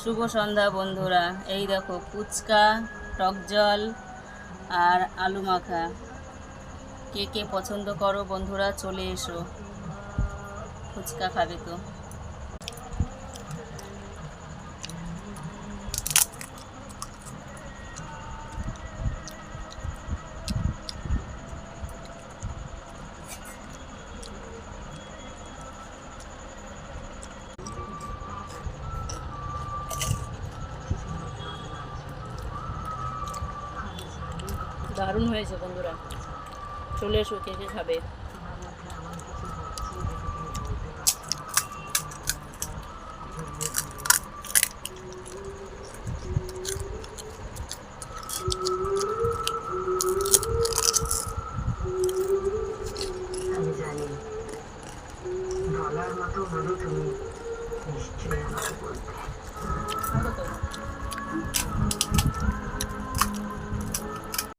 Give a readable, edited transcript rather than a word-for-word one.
শুভ সন্ধ্যা বন্ধুরা। এই দেখো ফুচকা, টক জল আর আলু মাখা। কে কে পছন্দ করো বন্ধুরা, চলে এসো। ফুচকা খাবে তো? দারুণ হয়েছে বন্ধুরা, চলে এসো কে কে খাবে। আমি জানি বলার মতো হলো তুমি নিশ্চয়ই আমাকে বলতে।